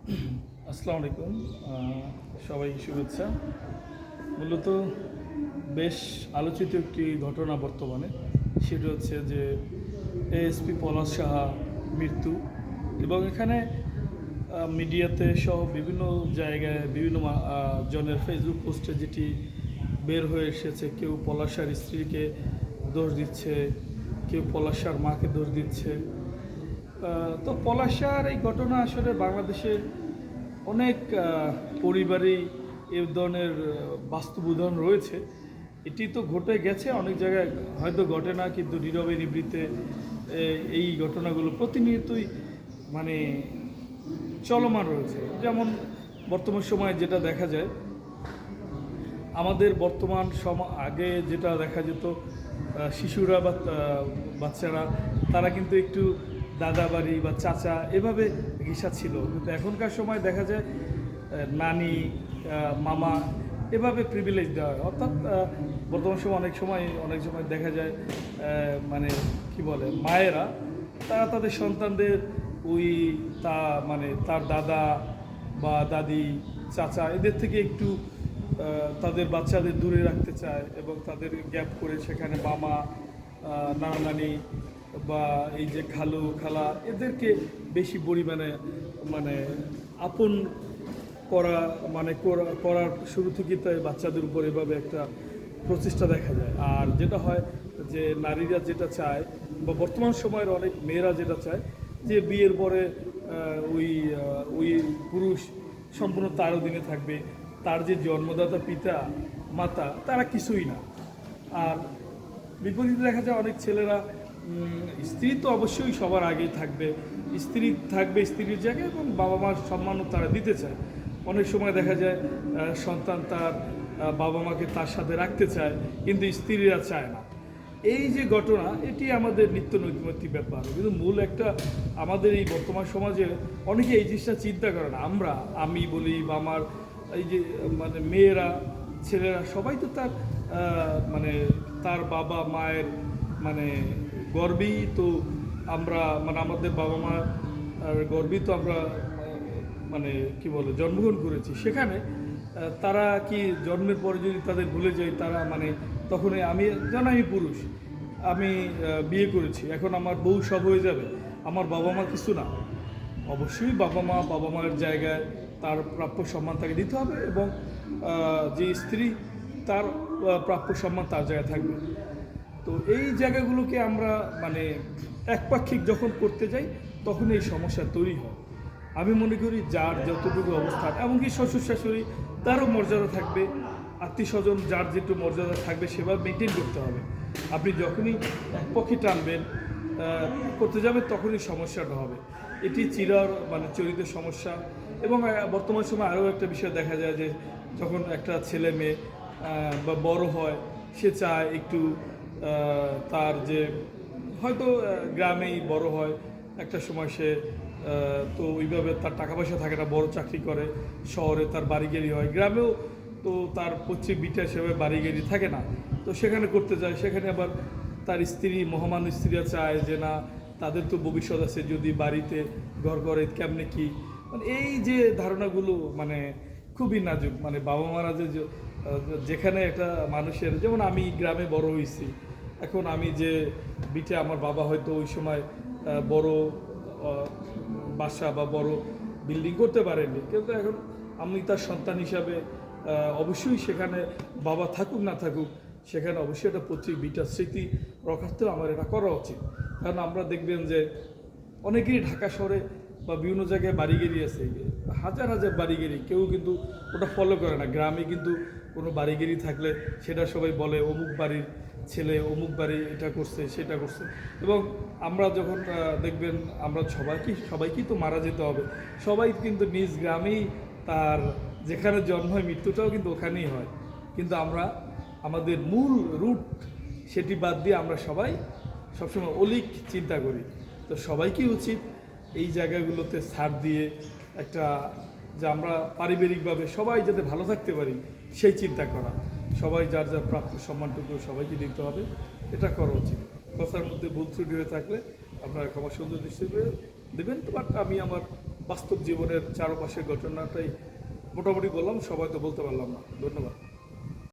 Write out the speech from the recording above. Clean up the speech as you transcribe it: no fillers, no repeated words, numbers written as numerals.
আসসালামু আলাইকুম। সবাইকে শুভেচ্ছা। মূলত বেশ আলোচিত একটি ঘটনা বর্তমানে, সেটা হচ্ছে যে এএসপি পলাশ সাহা মৃত্যু। এবং এখানে মিডিয়াতে সহ বিভিন্ন জায়গায় বিভিন্ন জনের ফেসবুক পোস্টে যেটি বের হয়ে এসেছে, কেউ পলাশ শাহর স্ত্রীকে দোষ দিচ্ছে, কেউ পলাশ শাহর মাকে দোষ দিচ্ছে। তো পলাশ শাহর এই ঘটনা আসলে বাংলাদেশে অনেক পরিবারেই এ ধরনের বাস্তব উদাহরণ রয়েছে। এটি তো ঘটে গেছে, অনেক জায়গায় হয়তো ঘটে না, কিন্তু নীরবে নিবৃত্তে এই ঘটনাগুলো প্রতিনিয়তই মানে চলমান রয়েছে। যেমন বর্তমান সময়ে যেটা দেখা যায়, আমাদের বর্তমান আগে যেটা দেখা যেত, শিশুরা বা বাচ্চারা তারা কিন্তু একটু দাদা বাড়ি বা চাচা এভাবে ঘেঁষা ছিল, কিন্তু এখনকার সময় দেখা যায় নানি, মামা এভাবে প্রিভিলেজ দেওয়া হয়। অর্থাৎ বর্তমান সময় অনেক সময় দেখা যায় মানে কি বলে, মায়েরা তারা তাদের সন্তানদের ওই মানে তার দাদা বা দাদি, চাচা এদের থেকে একটু তাদের বাচ্চাদের দূরে রাখতে চায়, এবং তাদের গ্যাপ করে সেখানে মামা, নানা নানি বা এই যে খালু খালা এদেরকে বেশি পরিমাণে মানে আপন করা করার শুরু থেকেই তাই বাচ্চাদের উপর এভাবে একটা প্রচেষ্টা দেখা যায়। আর যেটা হয় যে নারীরা যেটা চায়, বা বর্তমান সময়ের অনেক মেয়েরা যেটা চায়, যে বিয়ের পরে ওই পুরুষ সম্পূর্ণ তার অধীনে থাকবে, তার যে জন্মদাতা পিতা মাতা তারা কিছুই না। আর বিপরীতে দেখা যায় অনেক ছেলেরা স্ত্রী তো অবশ্যই সবার আগেই থাকবে, স্ত্রীর জায়গায়, এবং বাবা মার সম্মানও তারা দিতে চায়। অনেক সময় দেখা যায় সন্তান তার বাবা মাকে তার সাথে রাখতে চায়, কিন্তু স্ত্রীরা চায় না। এই যে ঘটনা, এটি আমাদের নিত্য নৈমিত্তিক ব্যাপার, কিন্তু মূল একটা আমাদের এই বর্তমান সমাজে অনেকে এই জিনিসটা চিন্তা করে না। আমি বলি বা আমার এই যে মানে মেয়েরা, ছেলেরা সবাই তো তার মানে তার বাবা মায়ের মানে গর্বেই তো আমরা, মানে আমাদের বাবা মা গর্বেই তো আমরা মানে কি বলে জন্মগ্রহণ করেছি। সেখানে তারা কি জন্মের পরে যদি তাদের ভুলে যায়, তারা মানে তখন আমি পুরুষ, আমি বিয়ে করেছি, এখন আমার বউ সব হয়ে যাবে, আমার বাবা মা কিছু না। অবশ্যই বাবা মায়ের জায়গায় তার প্রাপ্য সম্মান তাকে দিতে হবে, এবং যে স্ত্রী তার প্রাপ্য সম্মান তার জায়গায় থাকবে। তো এই জায়গাগুলোকে আমরা মানে একপাক্ষিক যখন করতে যাই, তখন এই সমস্যা তৈরি হয়। আমি মনে করি যার যতটুকু অবস্থান, এমনকি শ্বশুর শাশুড়ি তারও মর্যাদা থাকবে, আত্মীয় স্বজন যার যেটুকু মর্যাদা থাকবে সেভাবে মেনটেন করতে হবে। আপনি যখনই একপক্ষে টানবেন করতে যাবেন, তখনই সমস্যাটা হবে। এটি চরিত্রের সমস্যা। এবং বর্তমান সময় আরও একটা বিষয় দেখা যায় যে যখন একটা ছেলে মেয়ে বা বড় হয়, সে চায় একটু তার যে হয়তো গ্রামেই বড় হয়, একটা সময় সে তো ওইভাবে তার টাকা পয়সা থাকে না, বড় চাকরি করে, শহরে তার বাড়ি গাড়ি হয়, গ্রামেও তো তার পৈতৃক ভিটা সেভাবে বাড়ি গাড়ি থাকে না, তো সেখানে করতে যায়। সেখানে আবার তার স্ত্রী, মহামান স্ত্রীরা চায় যে না, তাদের তো ভবিষ্যৎ আছে, যদি বাড়িতে ঘর করে কেমনে কি, মানে এই যে ধারণাগুলো মানে খুবই নাজুক। মানে বাবা মারা যেখানে একটা মানুষের, যেমন আমি গ্রামে বড় হয়েছি, এখন আমি যে বিটে, আমার বাবা হয়তো ওই সময় বড় বাসা বা বড় বিল্ডিং করতে পারেননি, কিন্তু এখন আমি তার সন্তান হিসাবে অবশ্যই সেখানে বাবা থাকুক না থাকুক, সেখানে অবশ্যই একটা পৈতৃক ভিটার স্মৃতি রক্ষার্থেও আমার এটা করা উচিত। কারণ আমরা দেখবেন যে অনেকেই ঢাকা শহরে বা বিভিন্ন জায়গায় বাড়িগেরি আছে, হাজার হাজার বাড়িগেরি, কেউ কিন্তু ওটা ফলো করে না। গ্রামে কিন্তু কোনো বাড়িগেরি থাকলে সেটা সবাই বলে অমুক বাড়ির ছেলে অমুক বাড়ি এটা করছে সেটা করছে। এবং আমরা যখন দেখবেন, আমরা সবাইকেই তো মারা যেতে হবে, সবাই কিন্তু নিজ গ্রামেই তার যেখানে জন্ম হয়, মৃত্যুটাও কিন্তু ওখানেই হয়, কিন্তু আমরা আমাদের মূল রুট সেটি বাদ দিয়ে আমরা সবাই সবসময় অলিক চিন্তা করি। তো সবাইকেই উচিত এই জায়গাগুলোতে ছাড় দিয়ে একটা, যে আমরা পারিবারিকভাবে সবাই যাতে ভালো থাকতে পারি সেই চিন্তা করা, সবাই যার যার প্রাপ্য সম্মানটুকু সবাইকে দিতে হবে, এটা করা উচিত। কথার মধ্যে ভুল ত্রুটি হয়ে থাকলে আপনারা ক্ষমা সুন্দর দৃষ্টি দেবেন। বাট আমি আমার বাস্তব জীবনের চারপাশের ঘটনাটাই মোটামুটি বললাম, সবাই তো বলতে পারলাম না। ধন্যবাদ।